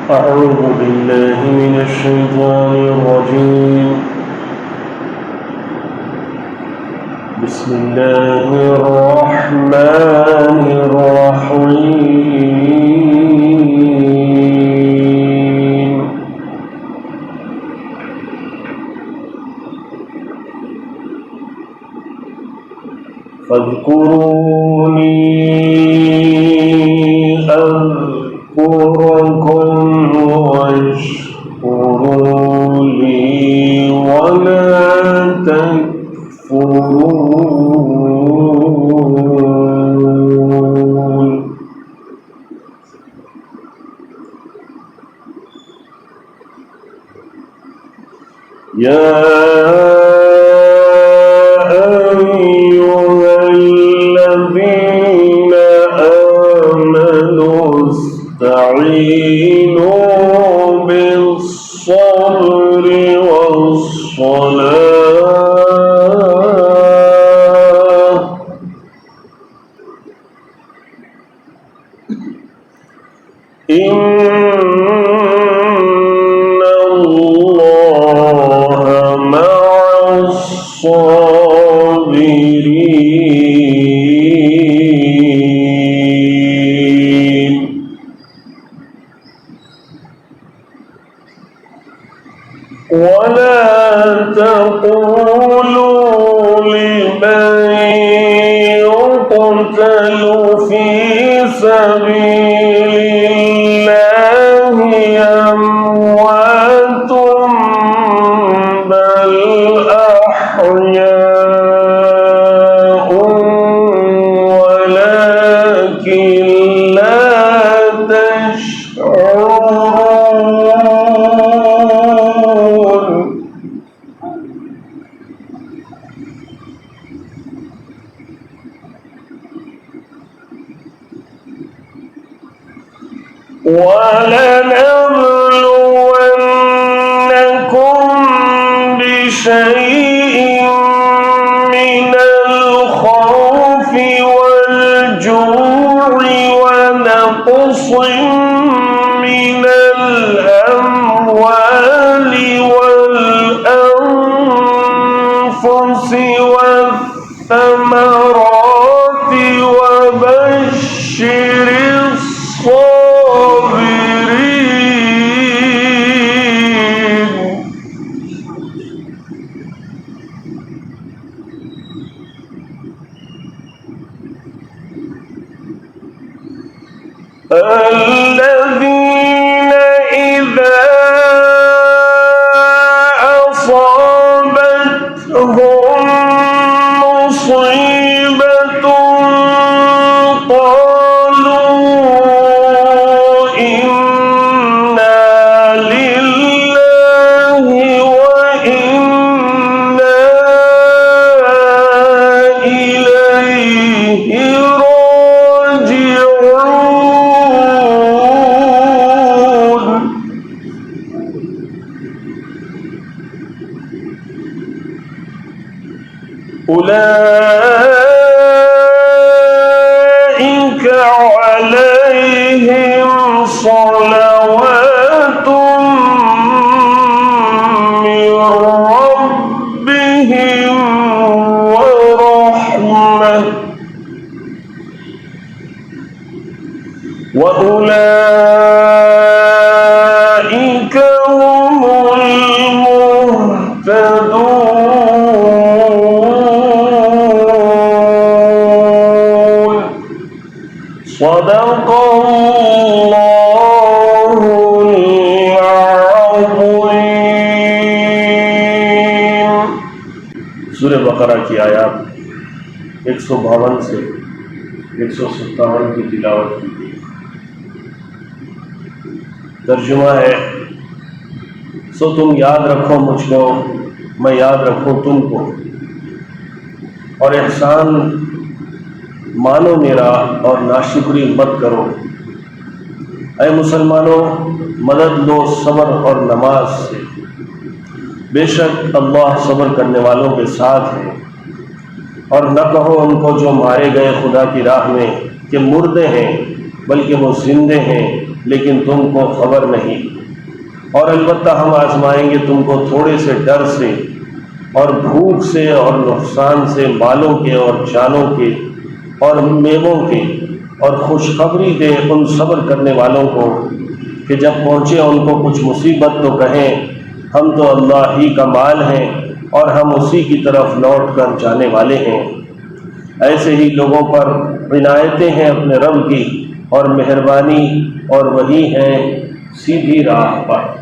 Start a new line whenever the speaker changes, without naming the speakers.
أعوذ بالله من الشيطان الرجيم بسم الله الرحمن الرحيم فاذكروني أذكركم واشكروا لي ولا تكفرون يا أيها الذين آمنوا استعينوا بالصبر والصلاة إن الله مع الصابرين ولا تقولوا لمن يقتل في سبيل الله أموات بل أحياء ولكن لا تشعرون ولنبلونكم بشيء من الخوف والجوع ونقص من الأموال والأنفس والثمرات وبشر الصابرين الذين إذا أصابتهم مصيبة قالوا إنا لله وإنا إليه راجعون أولئك عليهم صلوات من ربهم ورحمة وأولئك هم المهتدون صدق الله العظيم सूरह बकरा की आयत 152 से 157 की तिलावत की गई। तर्जुमा है, सो तुम याद रखो मुझको, मैं याद रखूं तुमको, और एहसान मानो मेरा और नाशुक्री मत करो। ऐ मुसलमानों, मदद लो सब्र और नमाज से, बेशक अल्लाह सब्र करने वालों के साथ है। और न कहो उनको जो मारे गए खुदा की राह में कि मुर्दे हैं, बल्कि वो जिंदे हैं لیکن تم کو خبر نہیں، اور البتہ ہم آزمائیں گے تم کو تھوڑے سے ڈر سے اور بھوک سے اور نقصان سے، مالوں کے اور جانوں کے اور میووں کے، اور خوشخبری دے ان صبر کرنے والوں کو کہ جب پہنچے ان کو کچھ مصیبت تو کہیں ہم تو اللہ ہی کا مال ہیں اور ہم اسی کی طرف لوٹ کر جانے والے ہیں۔ ایسے ہی لوگوں پر عنایتیں ہیں اپنے رب کی اور مہربانی، اور وہی ہیں سیدھی راہ پر۔